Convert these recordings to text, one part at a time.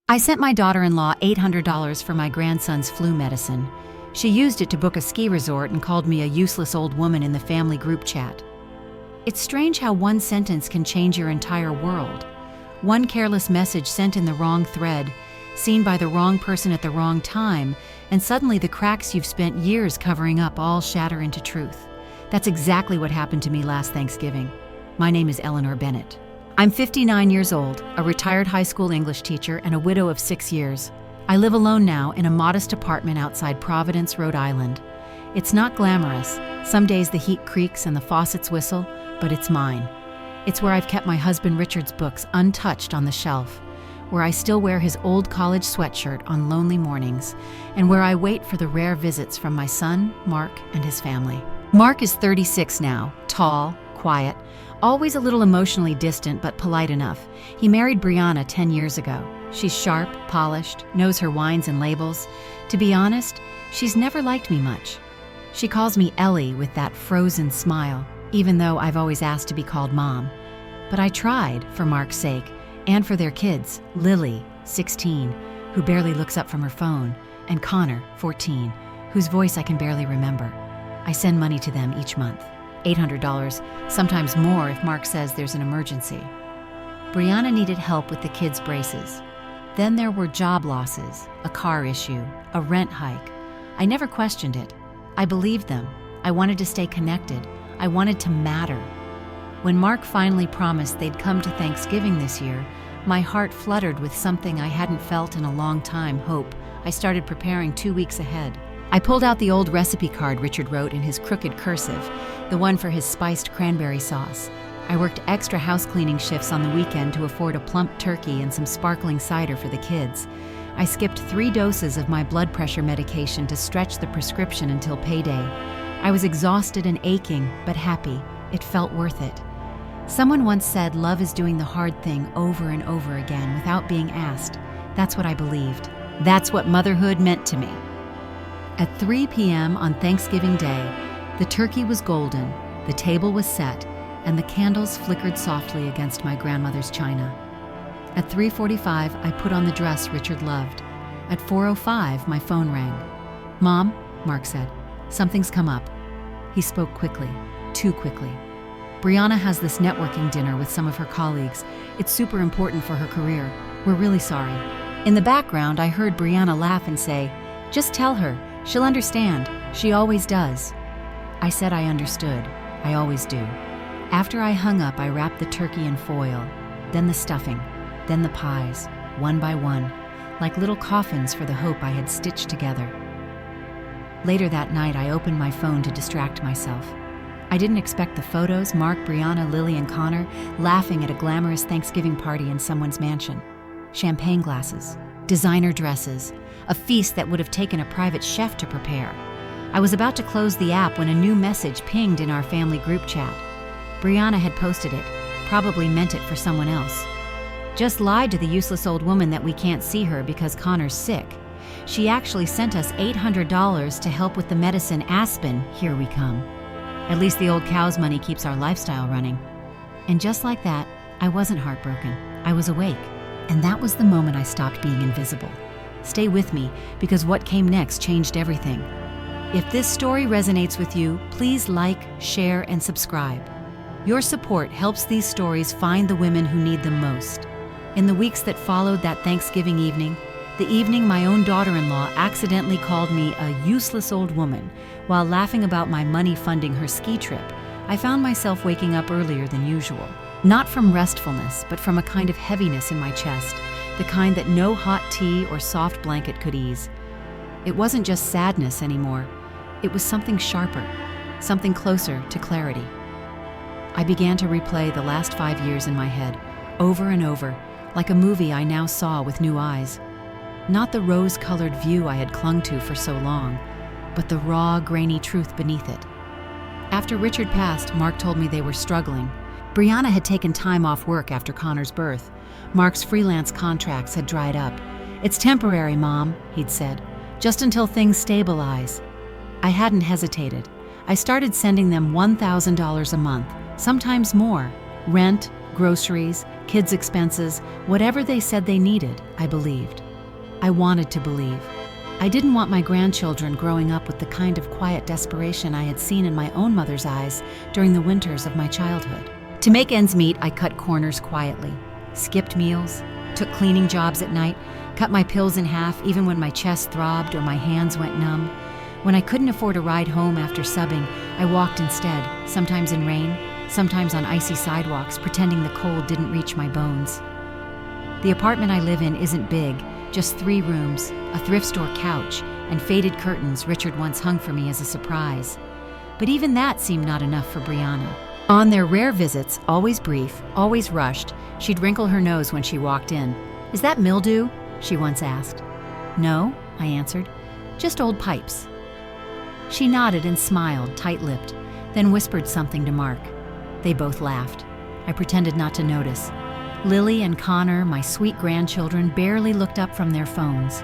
I sent my daughter-in-law $800 for my grandson's flu medicine. She used it to book a ski resort and called me a useless old woman in the family group chat. It's strange how one sentence can change your entire world. One careless message sent in the wrong thread, seen by the wrong person at the wrong time, and suddenly the cracks you've spent years covering up all shatter into truth. That's exactly what happened to me last Thanksgiving. My name is Eleanor Bennett. I'm 59 years old, a retired high school English teacher, and a widow of 6 years. I live alone now in a modest apartment outside Providence, Rhode Island. It's not glamorous. Some days the heat creaks and the faucets whistle, but it's mine. It's where I've kept my husband Richard's books untouched on the shelf, where I still wear his old college sweatshirt on lonely mornings, and where I wait for the rare visits from my son, Mark, and his family. Mark is 36 now, tall, quiet, always a little emotionally distant but polite enough. He married Brianna 10 years ago. She's sharp, polished, knows her wines and labels. To be honest, she's never liked me much. She calls me Ellie with that frozen smile, even though I've always asked to be called Mom. But I tried, for Mark's sake, and for their kids, Lily, 16, who barely looks up from her phone, and Connor, 14, whose voice I can barely remember. I send money to them each month. $800, sometimes more if Mark says there's an emergency. Brianna needed help with the kids' braces. Then there were job losses, a car issue, a rent hike. I never questioned it. I believed them. I wanted to stay connected. I wanted to matter. When Mark finally promised they'd come to Thanksgiving this year, my heart fluttered with something I hadn't felt in a long time, hope. I started preparing 2 weeks ahead. I pulled out the old recipe card Richard wrote in his crooked cursive, the one for his spiced cranberry sauce. I worked extra house cleaning shifts on the weekend to afford a plump turkey and some sparkling cider for the kids. I skipped 3 doses of my blood pressure medication to stretch the prescription until payday. I was exhausted and aching, but happy. It felt worth it. Someone once said love is doing the hard thing over and over again without being asked. That's what I believed. That's what motherhood meant to me. At 3 p.m. on Thanksgiving Day, the turkey was golden, the table was set, and the candles flickered softly against my grandmother's china. At 3:45, I put on the dress Richard loved. At 4:05, my phone rang. "Mom," Mark said, "something's come up." He spoke quickly, too quickly. "Brianna has this networking dinner with some of her colleagues. It's super important for her career. We're really sorry." In the background, I heard Brianna laugh and say, "Just tell her. She'll understand. She always does." I said I understood. I always do. After I hung up, I wrapped the turkey in foil, then the stuffing, then the pies, one by one, like little coffins for the hope I had stitched together. Later that night, I opened my phone to distract myself. I didn't expect the photos, Mark, Brianna, Lily, and Connor, laughing at a glamorous Thanksgiving party in someone's mansion. Champagne glasses, designer dresses, a feast that would have taken a private chef to prepare. I was about to close the app when a new message pinged in our family group chat. Brianna had posted it, probably meant it for someone else. "Just lied to the useless old woman that we can't see her because Connor's sick. She actually sent us $800 to help with the medicine Aspen, here we come. At least the old cow's money keeps our lifestyle running." And just like that, I wasn't heartbroken. I was awake. And that was the moment I stopped being invisible. Stay with me, because what came next changed everything. If this story resonates with you, please like, share, and subscribe. Your support helps these stories find the women who need them most. In the weeks that followed that Thanksgiving evening, the evening my own daughter-in-law accidentally called me a useless old woman while laughing about my money funding her ski trip, I found myself waking up earlier than usual. Not from restfulness, but from a kind of heaviness in my chest, the kind that no hot tea or soft blanket could ease. It wasn't just sadness anymore. It was something sharper, something closer to clarity. I began to replay the last 5 years in my head, over and over, like a movie I now saw with new eyes. Not the rose-colored view I had clung to for so long, but the raw, grainy truth beneath it. After Richard passed, Mark told me they were struggling. Brianna had taken time off work after Connor's birth. Mark's freelance contracts had dried up. "It's temporary, Mom," he'd said, "just until things stabilize." I hadn't hesitated. I started sending them $1,000 a month, sometimes more. Rent, groceries, kids' expenses, whatever they said they needed, I believed. I wanted to believe. I didn't want my grandchildren growing up with the kind of quiet desperation I had seen in my own mother's eyes during the winters of my childhood. To make ends meet, I cut corners quietly, skipped meals, took cleaning jobs at night, cut my pills in half even when my chest throbbed or my hands went numb. When I couldn't afford a ride home after subbing, I walked instead, sometimes in rain, sometimes on icy sidewalks, pretending the cold didn't reach my bones. The apartment I live in isn't big, just 3 rooms, a thrift store couch, and faded curtains Richard once hung for me as a surprise. But even that seemed not enough for Brianna. On their rare visits, always brief, always rushed, she'd wrinkle her nose when she walked in. "Is that mildew?" she once asked. "No," I answered, "just old pipes." She nodded and smiled, tight-lipped, then whispered something to Mark. They both laughed. I pretended not to notice. Lily and Connor, my sweet grandchildren, barely looked up from their phones.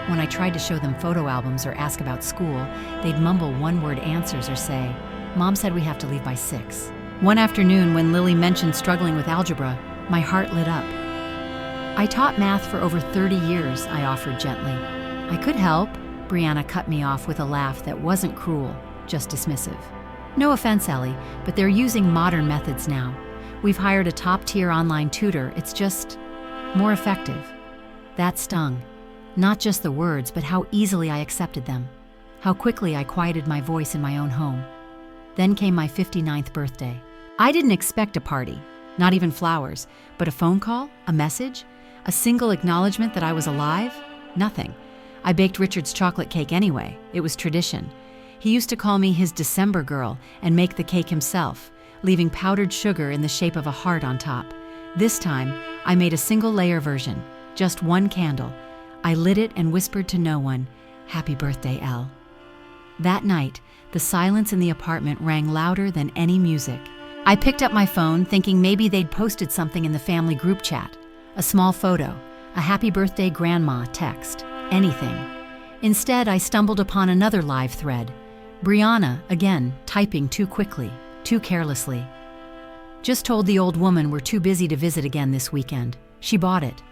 When I tried to show them photo albums or ask about school, they'd mumble one-word answers or say, "Mom said we have to leave by 6. One afternoon, when Lily mentioned struggling with algebra, my heart lit up. "I taught math for over 30 years, I offered gently. "I could help," Brianna cut me off with a laugh that wasn't cruel, just dismissive. "No offense, Ellie, but they're using modern methods now. We've hired a top-tier online tutor. It's just more effective." That stung. Not just the words, but how easily I accepted them. How quickly I quieted my voice in my own home. Then came my 59th birthday. I didn't expect a party, not even flowers, but a phone call, a message, a single acknowledgement that I was alive? Nothing. I baked Richard's chocolate cake anyway. It was tradition. He used to call me his December girl and make the cake himself, leaving powdered sugar in the shape of a heart on top. This time, I made a single-layer version, just 1 candle. I lit it and whispered to no one, "Happy birthday, Elle." That night, the silence in the apartment rang louder than any music. I picked up my phone, thinking maybe they'd posted something in the family group chat. A small photo, a happy birthday grandma text, anything. Instead, I stumbled upon another live thread. Brianna, again, typing too quickly, too carelessly. "Just told the old woman we're too busy to visit again this weekend. She bought it.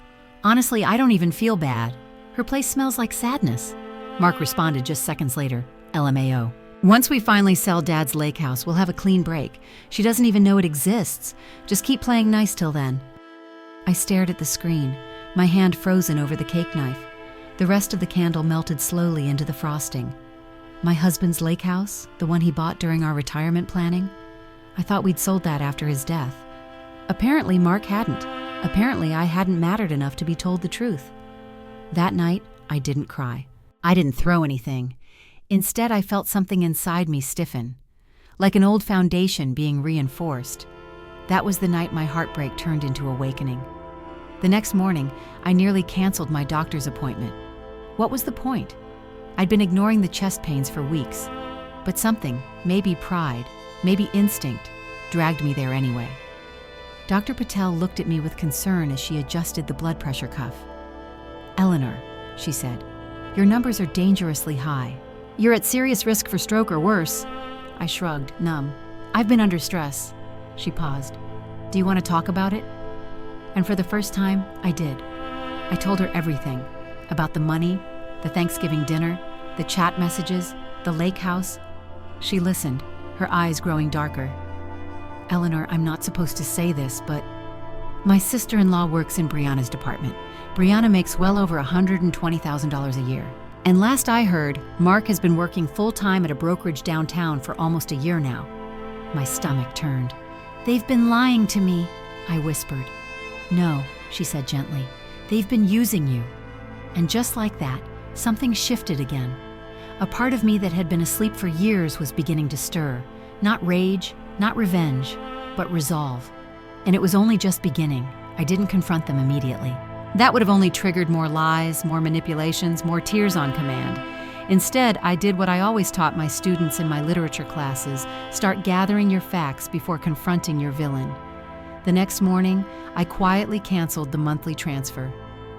Honestly, I don't even feel bad. Her place smells like sadness." Mark responded just seconds later, LMAO. "Once we finally sell Dad's lake house, we'll have a clean break. She doesn't even know it exists. Just keep playing nice till then." I stared at the screen, my hand frozen over the cake knife. The rest of the candle melted slowly into the frosting. My husband's lake house, the one he bought during our retirement planning? I thought we'd sold that after his death. Apparently Mark hadn't. Apparently I hadn't mattered enough to be told the truth. That night, I didn't cry. I didn't throw anything. Instead, I felt something inside me stiffen, like an old foundation being reinforced. That was the night my heartbreak turned into awakening. The next morning, I nearly canceled my doctor's appointment. What was the point? I'd been ignoring the chest pains for weeks, but something, maybe pride, maybe instinct, dragged me there anyway. Dr. Patel looked at me with concern as she adjusted the blood pressure cuff. "Eleanor," she said, "your numbers are dangerously high. You're at serious risk for stroke or worse." I shrugged, numb. "I've been under stress." She paused. "Do you want to talk about it?" And for the first time, I did. I told her everything, about the money, the Thanksgiving dinner, the chat messages, the lake house. She listened, her eyes growing darker. "Eleanor, I'm not supposed to say this, but my sister-in-law works in Brianna's department. Brianna makes well over $120,000 a year. And last I heard, Mark has been working full-time at a brokerage downtown for almost a year now." My stomach turned. "They've been lying to me," I whispered. "No," she said gently. "They've been using you." And just like that, something shifted again. A part of me that had been asleep for years was beginning to stir. Not rage, not revenge, but resolve. And it was only just beginning. I didn't confront them immediately. That would have only triggered more lies, more manipulations, more tears on command. Instead, I did what I always taught my students in my literature classes: start gathering your facts before confronting your villain. The next morning, I quietly canceled the monthly transfer.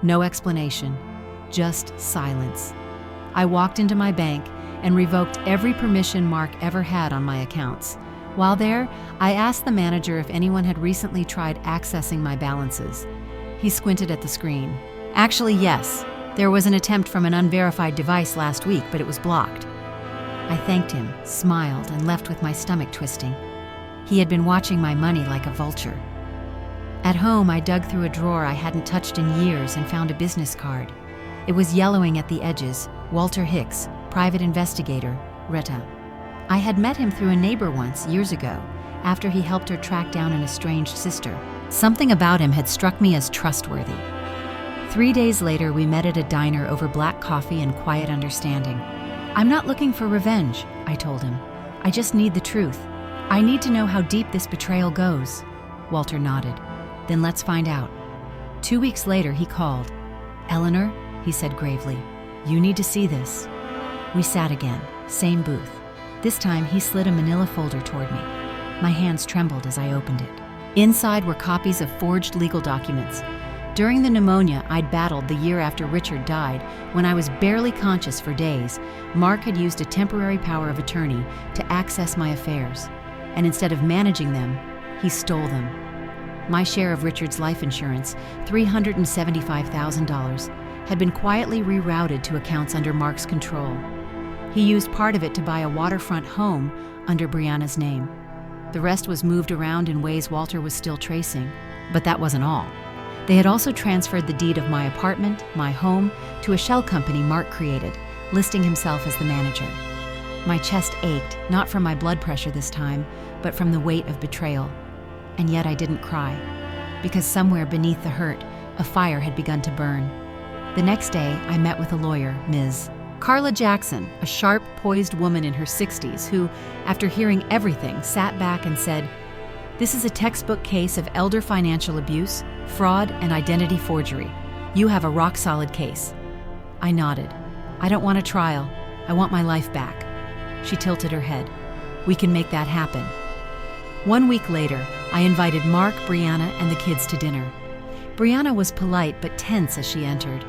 No explanation, just silence. I walked into my bank and revoked every permission Mark ever had on my accounts. While there, I asked the manager if anyone had recently tried accessing my balances. He squinted at the screen. Actually, yes. There was an attempt from an unverified device last week, but it was blocked. I thanked him, smiled, and left with my stomach twisting. He had been watching my money like a vulture. At home, I dug through a drawer I hadn't touched in years and found a business card. It was yellowing at the edges. Walter Hicks, private investigator, Retta. I had met him through a neighbor once, years ago, after he helped her track down an estranged sister. Something about him had struck me as trustworthy. 3 days later, we met at a diner over black coffee and quiet understanding. I'm not looking for revenge, I told him. I just need the truth. I need to know how deep this betrayal goes. Walter nodded. Then let's find out. 2 weeks later, he called. Eleanor, he said gravely, you need to see this. We sat again, same booth. This time, he slid a manila folder toward me. My hands trembled as I opened it. Inside were copies of forged legal documents. During the pneumonia I'd battled the year after Richard died, when I was barely conscious for days, Mark had used a temporary power of attorney to access my affairs. And instead of managing them, he stole them. My share of Richard's life insurance, $375,000, had been quietly rerouted to accounts under Mark's control. He used part of it to buy a waterfront home under Brianna's name. The rest was moved around in ways Walter was still tracing, but that wasn't all. They had also transferred the deed of my apartment, my home, to a shell company Mark created, listing himself as the manager. My chest ached, not from my blood pressure this time, but from the weight of betrayal. And yet I didn't cry, because somewhere beneath the hurt, a fire had begun to burn. The next day, I met with a lawyer, Ms. Carla Jackson, a sharp, poised woman in her 60s who, after hearing everything, sat back and said, "This is a textbook case of elder financial abuse, fraud, and identity forgery. You have a rock-solid case." I nodded. "I don't want a trial. I want my life back." She tilted her head. "We can make that happen." 1 week later, I invited Mark, Brianna, and the kids to dinner. Brianna was polite but tense as she entered.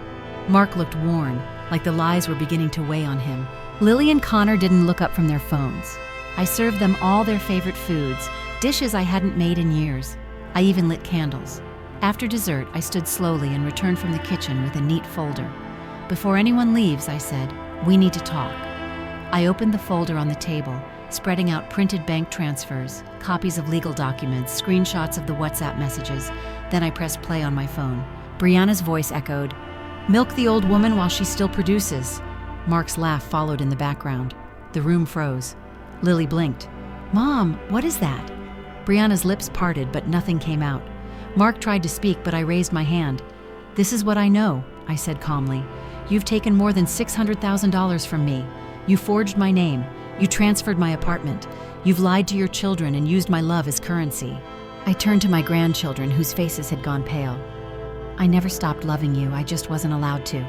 Mark looked worn, like the lies were beginning to weigh on him. Lily and Connor didn't look up from their phones. I served them all their favorite foods, dishes I hadn't made in years. I even lit candles. After dessert, I stood slowly and returned from the kitchen with a neat folder. "Before anyone leaves," I said, "we need to talk." I opened the folder on the table, spreading out printed bank transfers, copies of legal documents, screenshots of the WhatsApp messages. Then I pressed play on my phone. Brianna's voice echoed, "Milk the old woman while she still produces." Mark's laugh followed in the background. The room froze. Lily blinked. "Mom, what is that?" Brianna's lips parted, but nothing came out. Mark tried to speak, but I raised my hand. "This is what I know," I said calmly. "You've taken more than $600,000 from me. You forged my name. You transferred my apartment. You've lied to your children and used my love as currency." I turned to my grandchildren, whose faces had gone pale. "I never stopped loving you, I just wasn't allowed to."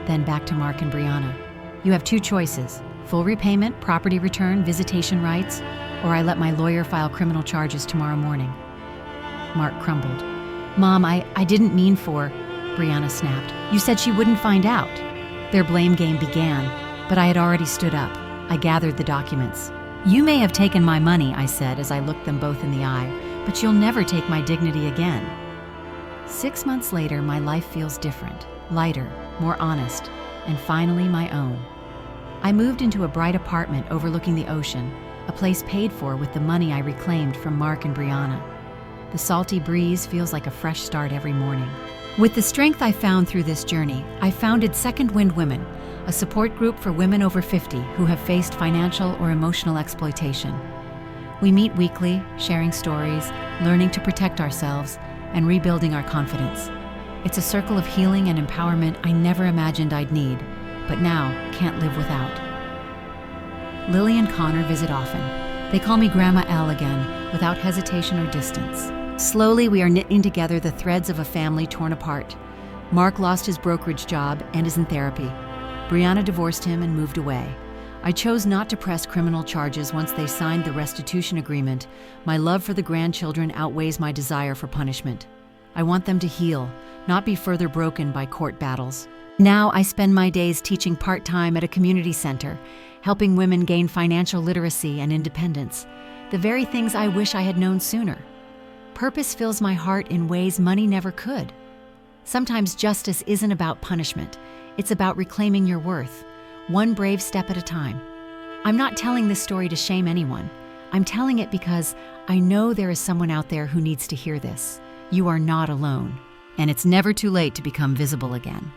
Then back to Mark and Brianna. "You have two choices: full repayment, property return, visitation rights, or I let my lawyer file criminal charges tomorrow morning." Mark crumbled. "Mom, I didn't mean for..." Brianna snapped. "You said she wouldn't find out." Their blame game began, but I had already stood up. I gathered the documents. "You may have taken my money," I said as I looked them both in the eye, "but you'll never take my dignity again." 6 months later, my life feels different, lighter, more honest, and finally my own. I moved into a bright apartment overlooking the ocean, a place paid for with the money I reclaimed from Mark and Brianna. The salty breeze feels like a fresh start every morning. With the strength I found through this journey, I founded Second Wind Women, a support group for women over 50 who have faced financial or emotional exploitation. We meet weekly, sharing stories, learning to protect ourselves, and rebuilding our confidence. It's a circle of healing and empowerment I never imagined I'd need, but now can't live without. Lily and Connor visit often. They call me Grandma L again, without hesitation or distance. Slowly, we are knitting together the threads of a family torn apart. Mark lost his brokerage job and is in therapy. Brianna divorced him and moved away. I chose not to press criminal charges once they signed the restitution agreement. My love for the grandchildren outweighs my desire for punishment. I want them to heal, not be further broken by court battles. Now I spend my days teaching part-time at a community center, helping women gain financial literacy and independence. the very things I wish I had known sooner. Purpose fills my heart in ways money never could. Sometimes justice isn't about punishment. It's about reclaiming your worth, one brave step at a time. I'm not telling this story to shame anyone. I'm telling it because I know there is someone out there who needs to hear this. You are not alone, and it's never too late to become visible again.